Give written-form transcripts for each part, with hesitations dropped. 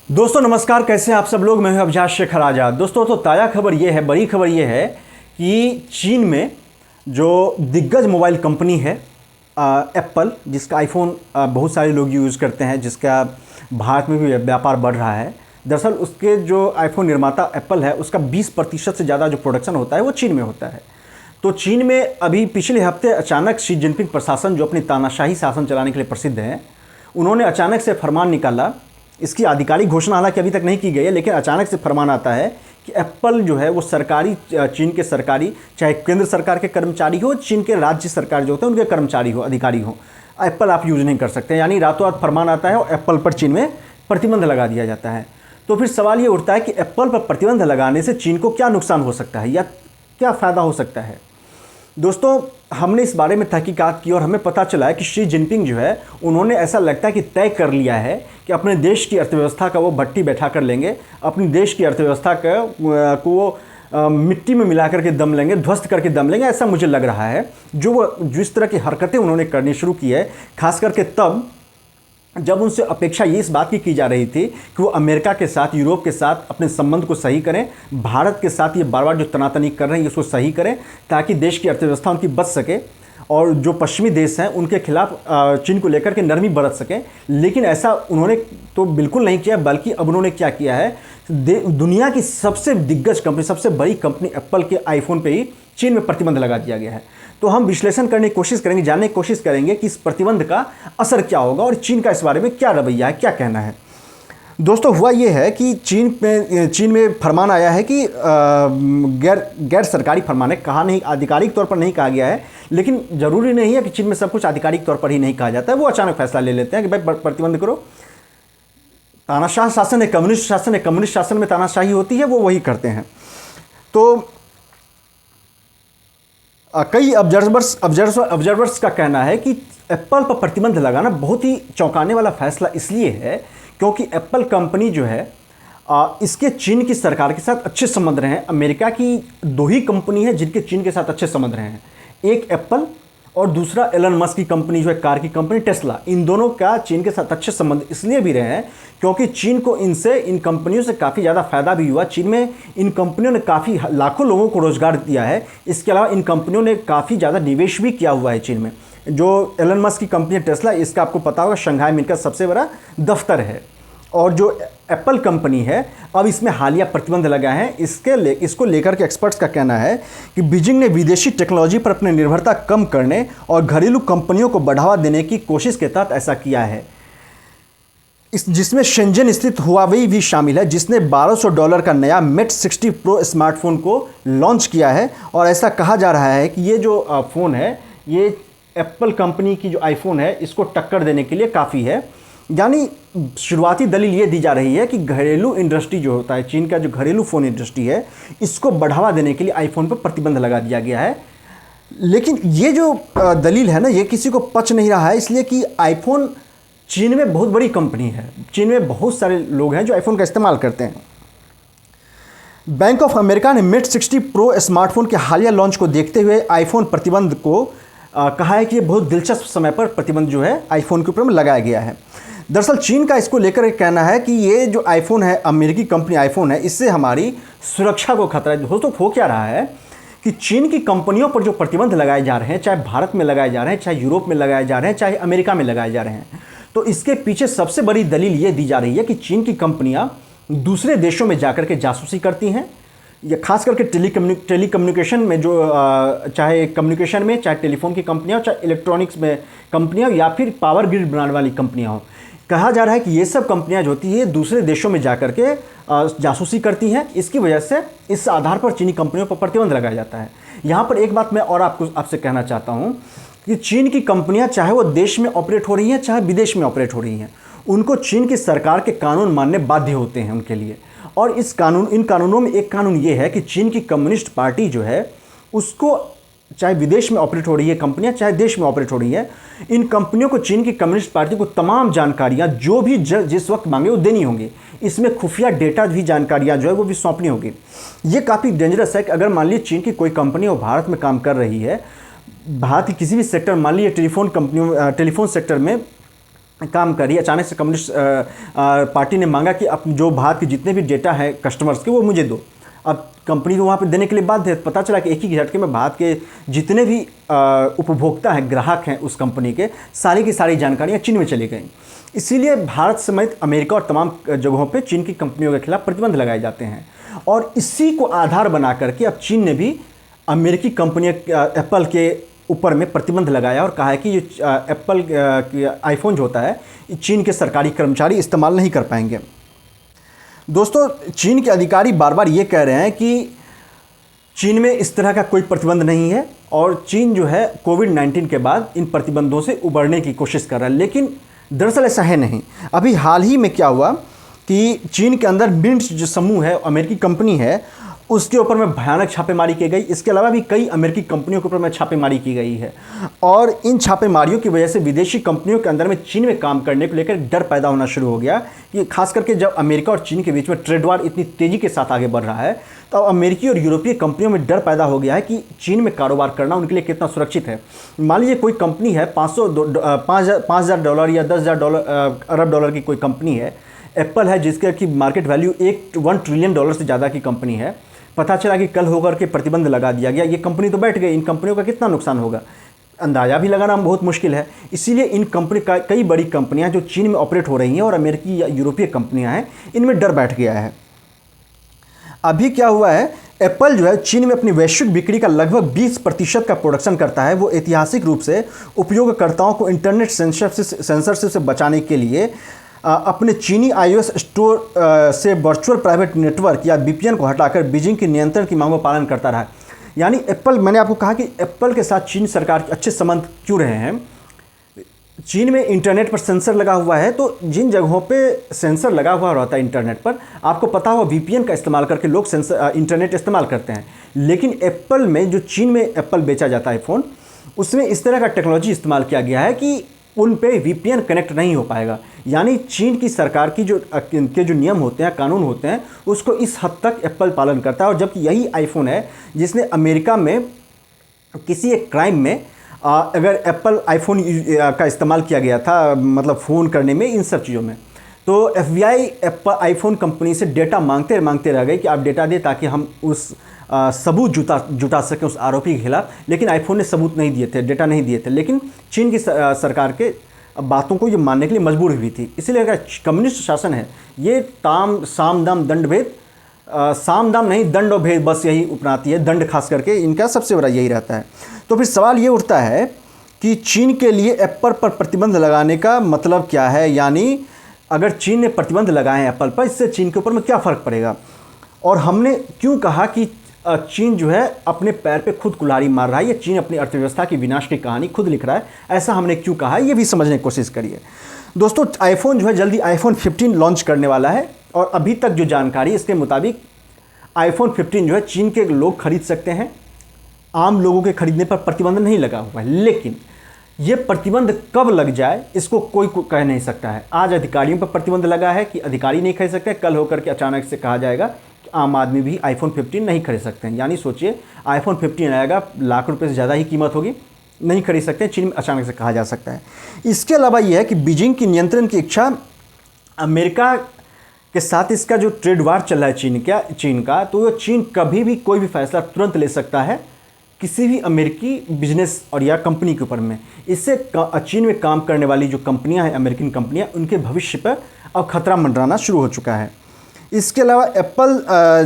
दोस्तों नमस्कार, कैसे हैं आप सब लोग। मैं हूं अभिजात शेखर आजाद। दोस्तों तो ताज़ा खबर ये है, बड़ी खबर ये है कि चीन में जो दिग्गज मोबाइल कंपनी है एप्पल, जिसका आईफोन बहुत सारे लोग यूज़ करते हैं, जिसका भारत में भी व्यापार बढ़ रहा है। दरअसल उसके जो आईफोन निर्माता एप्पल है, उसका 20% से ज़्यादा जो प्रोडक्शन होता है वो चीन में होता है। तो चीन में अभी पिछले हफ्ते अचानक शी जिनपिंग प्रशासन, जो अपनी तानाशाही शासन चलाने के लिए प्रसिद्ध हैं, उन्होंने अचानक से फरमान निकाला। इसकी आधिकारिक घोषणा हालांकि अभी तक नहीं की गई है, लेकिन अचानक से फरमान आता है कि एप्पल जो है वो सरकारी, चीन के सरकारी, चाहे केंद्र सरकार के कर्मचारी हो, चीन के राज्य सरकार जो होते हैं उनके कर्मचारी हो, अधिकारी हो, एप्पल आप यूज़ नहीं कर सकते। यानी रातों रात फरमान आता है और एप्पल पर चीन में प्रतिबंध लगा दिया जाता है। तो फिर सवाल ये उठता है कि एप्पल पर प्रतिबंध लगाने से चीन को क्या नुकसान हो सकता है या क्या फ़ायदा हो सकता है। दोस्तों हमने इस बारे में तहकीकात की और हमें पता चला है कि शी जिनपिंग जो है, उन्होंने ऐसा लगता है कि तय कर लिया है कि अपने देश की अर्थव्यवस्था का वो भट्टी बैठा कर लेंगे, अपनी देश की अर्थव्यवस्था को वो मिट्टी में मिला करके दम लेंगे, ध्वस्त करके दम लेंगे। ऐसा मुझे लग रहा है। जो जिस तरह की हरकतें उन्होंने करनी शुरू की है, खास करके तब जब उनसे अपेक्षा ये इस बात की जा रही थी कि वो अमेरिका के साथ, यूरोप के साथ अपने संबंध को सही करें, भारत के साथ ये बार बार जो तनातनी कर रहे हैं इसको सही करें, ताकि देश की अर्थव्यवस्था उनकी बच सके और जो पश्चिमी देश हैं उनके खिलाफ चीन को लेकर के नरमी बरत सकें। लेकिन ऐसा उन्होंने तो बिल्कुल नहीं किया, बल्कि अब उन्होंने क्या किया है, दुनिया की सबसे दिग्गज कंपनी, सबसे बड़ी कंपनी एप्पल के आईफोन पे ही चीन में प्रतिबंध लगा दिया गया है। तो हम विश्लेषण करने की कोशिश करेंगे, जानने की कोशिश करेंगे कि इस प्रतिबंध का असर क्या होगा और चीन का इस बारे में क्या रवैया है, क्या कहना है। दोस्तों हुआ ये है कि चीन में फरमान आया है कि गैर सरकारी फरमान है, कहा नहीं, आधिकारिक तौर पर नहीं कहा गया है, लेकिन ज़रूरी नहीं है कि चीन में सब कुछ आधिकारिक तौर पर ही नहीं कहा जाता है। वो अचानक फैसला ले लेते हैं कि भाई प्रतिबंध करो। तानाशाह शासन है, कम्युनिस्ट शासन है, कम्युनिस्ट शासन में तानाशाही होती है, वो वही करते हैं। तो कई ऑब्जर्वर्स का कहना है कि एप्पल पर प्रतिबंध लगाना बहुत ही चौंकाने वाला फैसला इसलिए है क्योंकि एप्पल कंपनी जो है, इसके चीन की सरकार के साथ अच्छे संबंध रहे हैं। अमेरिका की दो ही कंपनी है जिनके चीन के साथ अच्छे संबंध रहे हैं, एक एप्पल और दूसरा एलन मस्क की कंपनी जो है, कार की कंपनी टेस्ला। इन दोनों का चीन के साथ अच्छे संबंध इसलिए भी रहे हैं क्योंकि चीन को इन कंपनियों से काफ़ी ज़्यादा फायदा भी हुआ। चीन में इन कंपनियों ने काफ़ी लाखों लोगों को रोज़गार दिया है। इसके अलावा इन कंपनियों ने काफ़ी ज़्यादा निवेश भी किया हुआ है चीन में। जो एलन मस्क की कंपनी टेस्ला, इसका आपको पता होगा शंघाई में इनका सबसे बड़ा दफ्तर है। और जो एप्पल कंपनी है, अब इसमें हालिया प्रतिबंध लगा है। इसको लेकर के एक्सपर्ट्स का कहना है कि बीजिंग ने विदेशी टेक्नोलॉजी पर अपनी निर्भरता कम करने और घरेलू कंपनियों को बढ़ावा देने की कोशिश के तहत ऐसा किया है। जिसमें शेंजन स्थित हुआवेई भी शामिल है, जिसने $1200 का नया मेट 60 प्रो स्मार्टफोन को लॉन्च किया है। और ऐसा कहा जा रहा है कि ये जो फ़ोन है, ये एप्पल कंपनी की जो आईफोन है, इसको टक्कर देने के लिए काफ़ी है। यानी शुरुआती दलील ये दी जा रही है कि घरेलू इंडस्ट्री जो होता है, चीन का जो घरेलू फ़ोन इंडस्ट्री है, इसको बढ़ावा देने के लिए आईफोन पर प्रतिबंध लगा दिया गया है। लेकिन ये जो दलील है ना, ये किसी को पच नहीं रहा है, इसलिए कि आईफोन चीन में बहुत बड़ी कंपनी है। चीन में बहुत सारे लोग हैं जो आईफोन का इस्तेमाल करते हैं। बैंक ऑफ अमेरिका ने मेट 60 प्रो स्मार्टफोन के हालिया लॉन्च को देखते हुए आईफोन प्रतिबंध को कहा है कि ये बहुत दिलचस्प समय पर प्रतिबंध जो है आईफोन के ऊपर में लगाया गया है। दरअसल चीन का इसको लेकर कहना है कि ये जो आईफोन है, अमेरिकी कंपनी आईफोन है, इससे हमारी सुरक्षा को खतरा है। दोस्तों हो क्या रहा है कि चीन की कंपनियों पर जो प्रतिबंध लगाए जा रहे हैं, चाहे भारत में लगाए जा रहे हैं, चाहे यूरोप में लगाए जा रहे हैं, चाहे अमेरिका में लगाए जा रहे हैं, तो इसके पीछे सबसे बड़ी दलील ये दी जा रही है कि चीन की कंपनियां दूसरे देशों में जाकर के जासूसी करती हैं। या खास करके टेलीकम्युनिकेशन में, जो चाहे कम्युनिकेशन में, चाहे टेलीफोन की कंपनियां, चाहे इलेक्ट्रॉनिक्स में कंपनियां, या फिर पावर ग्रिड बनाने वाली कंपनियां हों, कहा जा रहा है कि ये सब कंपनियां जो होती है दूसरे देशों में जाकर के जासूसी करती हैं। इसकी वजह से इस आधार पर चीनी कंपनियों पर प्रतिबंध लगाया जाता है। यहाँ पर एक बात मैं और आपसे कहना चाहता हूँ कि चीन की कंपनियां चाहे वो देश में ऑपरेट हो रही हैं, चाहे विदेश में ऑपरेट हो रही हैं, उनको चीन की सरकार के कानून मानने बाध्य होते हैं उनके लिए। और इन कानूनों में एक कानून ये है कि चीन की कम्युनिस्ट पार्टी जो है, उसको चाहे विदेश में ऑपरेट हो रही है कंपनियां, चाहे देश में ऑपरेट हो रही है, इन कंपनियों को, चीन की कम्युनिस्ट पार्टी को तमाम जानकारियां जो भी जिस वक्त मांगे वो देनी होंगी। इसमें खुफिया डेटा भी, जानकारियां जो है वो भी सौंपनी होगी। ये काफ़ी डेंजरस है कि अगर मान लीजिए चीन की कोई कंपनी वो भारत में काम कर रही है, भारत की किसी भी सेक्टर, मान लीजिए टेलीफोन सेक्टर में काम कर रही है। अचानक से कम्युनिस्ट पार्टी ने मांगा कि अब जो भारत के जितने भी डेटा हैं कस्टमर्स के वो मुझे दो। अब कंपनी तो वहाँ पे देने के लिए बाध्य है। पता चला कि एक ही झटके में भारत के जितने भी उपभोक्ता हैं, ग्राहक हैं उस कंपनी के, सारी की सारी जानकारियाँ चीन में चली गई। इसीलिए भारत समेत अमेरिका और तमाम जगहों पे चीन की कंपनियों के खिलाफ प्रतिबंध लगाए जाते हैं। और इसी को आधार बना करके अब चीन ने भी अमेरिकी कंपनी एप्पल के ऊपर में प्रतिबंध लगाया और कहा है कि जो एप्पल आईफोन जो होता है चीन के सरकारी कर्मचारी इस्तेमाल नहीं कर पाएंगे। दोस्तों, चीन के अधिकारी बार बार ये कह रहे हैं कि चीन में इस तरह का कोई प्रतिबंध नहीं है और चीन जो है कोविड-19 के बाद इन प्रतिबंधों से उबरने की कोशिश कर रहा है, लेकिन दरअसल ऐसा है नहीं। अभी हाल ही में क्या हुआ कि चीन के अंदर मिंट जो समूह है, अमेरिकी कंपनी है, उसके ऊपर में भयानक छापेमारी की गई। इसके अलावा भी कई अमेरिकी कंपनियों के ऊपर में छापेमारी की गई है और इन छापेमारियों की वजह से विदेशी कंपनियों के अंदर में चीन में काम करने को लेकर डर पैदा होना शुरू हो गया कि खास करके जब अमेरिका और चीन के बीच में ट्रेड वार इतनी तेज़ी के साथ आगे बढ़ रहा है तो अब अमेरिकी और यूरोपीय कंपनियों में डर पैदा हो गया है कि चीन में कारोबार करना उनके लिए कितना सुरक्षित है। मान लीजिए कोई कंपनी है, $5,000 या $10,000 अरब डॉलर की कोई कंपनी है, एप्पल है जिसके की मार्केट वैल्यू $1 ट्रिलियन से ज़्यादा की कंपनी है। पता चला कि कल होकर के प्रतिबंध लगा दिया गया, ये कंपनी तो बैठ गई। इन कंपनियों का कितना नुकसान होगा अंदाज़ा भी लगाना बहुत मुश्किल है। इसीलिए इन कंपनी का कई बड़ी कंपनियां जो चीन में ऑपरेट हो रही हैं और अमेरिकी या यूरोपीय कंपनियां हैं, इनमें डर बैठ गया है। अभी क्या हुआ है, एप्पल जो है चीन में अपनी वैश्विक बिक्री का लगभग 20% का प्रोडक्शन करता है। वो ऐतिहासिक रूप से उपयोगकर्ताओं को इंटरनेट सेंसरशिप से बचाने के लिए अपने चीनी iOS स्टोर से वर्चुअल प्राइवेट नेटवर्क या VPN को हटाकर बीजिंग के नियंत्रण की मांगों का पालन करता रहा। यानी एप्पल, मैंने आपको कहा कि एप्पल के साथ चीन सरकार के अच्छे संबंध क्यों रहे हैं। चीन में इंटरनेट पर सेंसर लगा हुआ है, तो जिन जगहों पे सेंसर लगा हुआ रहता है इंटरनेट पर, आपको पता होगा VPN का इस्तेमाल करके लोग इंटरनेट इस्तेमाल करते हैं। लेकिन एप्पल में, जो चीन में एप्पल बेचा जाता है फ़ोन, उसमें इस तरह का टेक्नोलॉजी इस्तेमाल किया गया है कि उन पे VPN कनेक्ट नहीं हो पाएगा। यानी चीन की सरकार की जो नियम होते हैं, कानून होते हैं, उसको इस हद तक एप्पल पालन करता है। और जबकि यही आईफोन है जिसने अमेरिका में किसी एक क्राइम में अगर एप्पल आईफोन का इस्तेमाल किया गया था, मतलब फ़ोन करने में, इन सब चीज़ों में, तो FBI एप्पल आईफोन कंपनी से डेटा मांगते रह गए कि आप डेटा दें ताकि हम उस सबूत जुटा सकें उस आरोपी के खिलाफ। लेकिन आईफोन ने सबूत नहीं दिए थे, डेटा नहीं दिए थे। लेकिन चीन की सरकार के बातों को ये मानने के लिए मजबूर हुई थी। इसलिए अगर कम्युनिस्ट शासन है, ये साम दाम दंड भेद, साम दाम नहीं, दंड और भेद, बस यही अपनाती है। दंड खास करके इनका सबसे बड़ा यही रहता है। तो फिर सवाल ये उठता है कि चीन के लिए एप्पल पर प्रतिबंध लगाने का मतलब क्या है। यानी अगर चीन ने प्रतिबंध लगाए हैं एप्पल पर, इससे चीन के ऊपर में क्या फ़र्क पड़ेगा। और हमने क्यों कहा कि चीन जो है अपने पैर पे खुद कुल्हाड़ी मार रहा है, या चीन अपनी अर्थव्यवस्था की विनाश की कहानी खुद लिख रहा है, ऐसा हमने क्यों कहा है, ये भी समझने की कोशिश करिए। दोस्तों, आईफोन जो है जल्दी आईफोन 15 लॉन्च करने वाला है और अभी तक जो जानकारी, इसके मुताबिक आईफोन 15 जो है चीन के लोग खरीद सकते हैं। आम लोगों के खरीदने पर प्रतिबंध नहीं लगा हुआ है। लेकिन ये प्रतिबंध कब लग जाए इसको कोई कह नहीं सकता है। आज अधिकारियों पर प्रतिबंध लगा है कि अधिकारी नहीं खरीद सकते, कल होकर के अचानक से कहा जाएगा कि आम आदमी भी आईफोन 15 नहीं खरीद सकते हैं। यानी सोचिए, आईफोन 15 आएगा, लाख रुपए से ज़्यादा ही कीमत होगी, नहीं खरीद सकते, चीन में अचानक से कहा जा सकता है। इसके अलावा यह है कि बीजिंग की नियंत्रण की इच्छा, अमेरिका के साथ इसका जो ट्रेड वार चल रहा है चीन का, तो चीन कभी भी कोई भी फैसला तुरंत ले सकता है किसी भी अमेरिकी बिजनेस और या कंपनी के ऊपर में। इससे चीन में काम करने वाली जो कंपनियां हैं, अमेरिकन कंपनियां, उनके भविष्य पर अब खतरा मंडराना शुरू हो चुका है। इसके अलावा एप्पल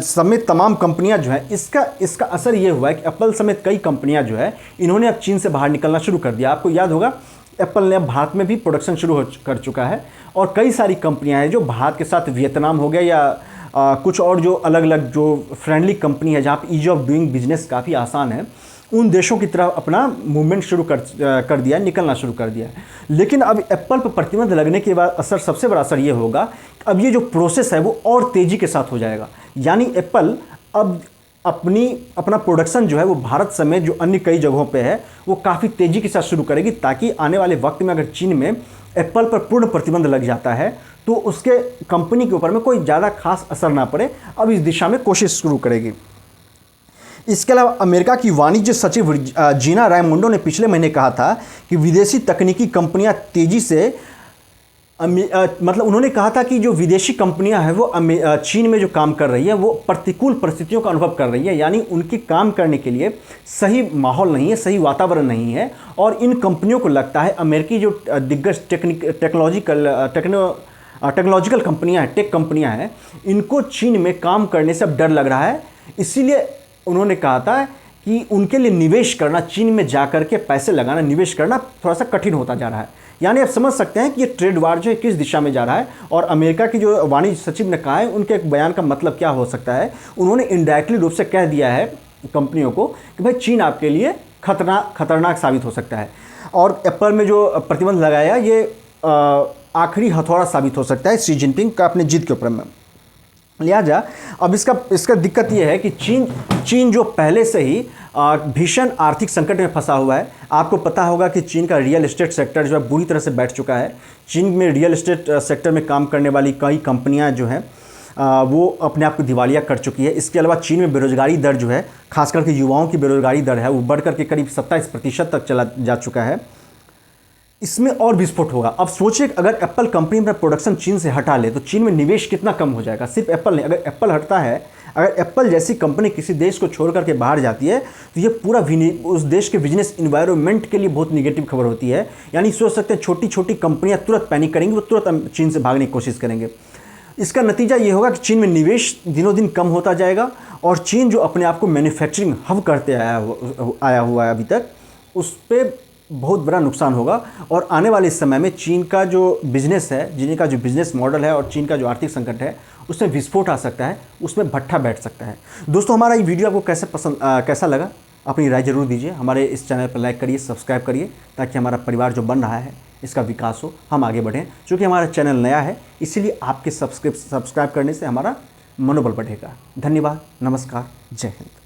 समेत तमाम कंपनियां जो हैं, इसका असर ये हुआ है कि एप्पल समेत कई कंपनियां जो है, इन्होंने अब चीन से बाहर निकलना शुरू कर दिया। आपको याद होगा, एप्पल ने अब भारत में भी प्रोडक्शन शुरू कर चुका है और कई सारी कंपनियां हैं जो भारत के साथ, वियतनाम हो गया या कुछ और जो अलग अलग जो फ्रेंडली कंपनी है जहाँ पे ईज ऑफ डूइंग बिजनेस काफ़ी आसान है, उन देशों की तरफ अपना मूवमेंट शुरू कर दिया, निकलना शुरू कर दिया। लेकिन अब एप्पल पर प्रतिबंध लगने के बाद सबसे बड़ा असर ये होगा कि अब ये जो प्रोसेस है वो और तेज़ी के साथ हो जाएगा। यानी एप्पल अब अपना प्रोडक्शन जो है वो भारत समेत जो अन्य कई जगहों पे है वो काफ़ी तेज़ी के साथ शुरू करेगी, ताकि आने वाले वक्त में अगर चीन में एप्पल पर पूर्ण प्रतिबंध लग जाता है तो उसके कंपनी के ऊपर में कोई ज़्यादा खास असर ना पड़े। अब इस दिशा में कोशिश शुरू करेगी। इसके अलावा अमेरिका की वाणिज्य सचिव जीना रायमोंडो ने पिछले महीने कहा था कि विदेशी तकनीकी कंपनियां तेज़ी से मतलब उन्होंने कहा था कि जो विदेशी कंपनियां हैं वो चीन में जो काम कर रही है वो प्रतिकूल परिस्थितियों का अनुभव कर रही है, यानी उनके काम करने के लिए सही माहौल नहीं है, सही वातावरण नहीं है। और इन कंपनियों को लगता है अमेरिकी जो दिग्गज टेक्नोलॉजिकल कंपनियां हैं, टेक कंपनियां हैं, इनको चीन में काम करने से अब डर लग रहा है। इसीलिए उन्होंने कहा था कि उनके लिए निवेश करना, चीन में जाकर के पैसे लगाना, निवेश करना थोड़ा सा कठिन होता जा रहा है। यानी आप समझ सकते हैं कि ये ट्रेड वार जो है किस दिशा में जा रहा है। और अमेरिका की जो वाणिज्य सचिव ने कहा है, उनके एक बयान का मतलब क्या हो सकता है, उन्होंने इनडायरेक्टली रूप से कह दिया है कंपनियों को कि भाई चीन आपके लिए खतरनाक साबित हो सकता है। और एप्पल में जो प्रतिबंध लगाया ये आखिरी हथौड़ा साबित हो सकता है शी जिनपिंग का अपने जिद के ऊपर में। लिहाजा अब इसका दिक्कत यह है कि चीन जो पहले से ही भीषण आर्थिक संकट में फंसा हुआ है। आपको पता होगा कि चीन का रियल एस्टेट सेक्टर जो है बुरी तरह से बैठ चुका है। चीन में रियल एस्टेट सेक्टर में काम करने वाली कई कंपनियां जो हैं वो अपने आप को दिवालिया कर चुकी है। इसके अलावा चीन में बेरोजगारी दर जो है, खास करके युवाओं की बेरोजगारी दर है, वो बढ़ करके करीब 27% तक चला जा चुका है। इसमें और विस्फोट होगा। अब सोचिए अगर एप्पल कंपनी अपना प्रोडक्शन चीन से हटा ले तो चीन में निवेश कितना कम हो जाएगा। सिर्फ एप्पल नहीं, अगर एप्पल हटता है, अगर एप्पल जैसी कंपनी किसी देश को छोड़ करके बाहर जाती है तो ये पूरा उस देश के बिजनेस इन्वायरमेंट के लिए बहुत निगेटिव खबर होती है। यानी सोच सकते हैं छोटी छोटी कंपनियां तुरंत पैनिक करेंगी, वो तुरंत चीन से भागने की कोशिश करेंगे। इसका नतीजा ये होगा कि चीन में निवेश दिनों दिन कम होता जाएगा और चीन जो अपने आप को मैन्युफैक्चरिंग हब करते आया हुआ है अभी तक, उस पर बहुत बड़ा नुकसान होगा। और आने वाले समय में चीन का जो बिज़नेस है, चीन का जो बिज़नेस मॉडल है और चीन का जो आर्थिक संकट है, उसमें विस्फोट आ सकता है, उसमें भट्ठा बैठ सकता है। दोस्तों, हमारा ये वीडियो आपको कैसा लगा, अपनी राय जरूर दीजिए। हमारे इस चैनल पर लाइक करिए, सब्सक्राइब करिए, ताकि हमारा परिवार जो बन रहा है इसका विकास हो, हम आगे बढ़ें। क्योंकि हमारा चैनल नया है, इसीलिए आपके सब्सक्राइब करने से हमारा मनोबल बढ़ेगा। धन्यवाद, नमस्कार, जय हिंद।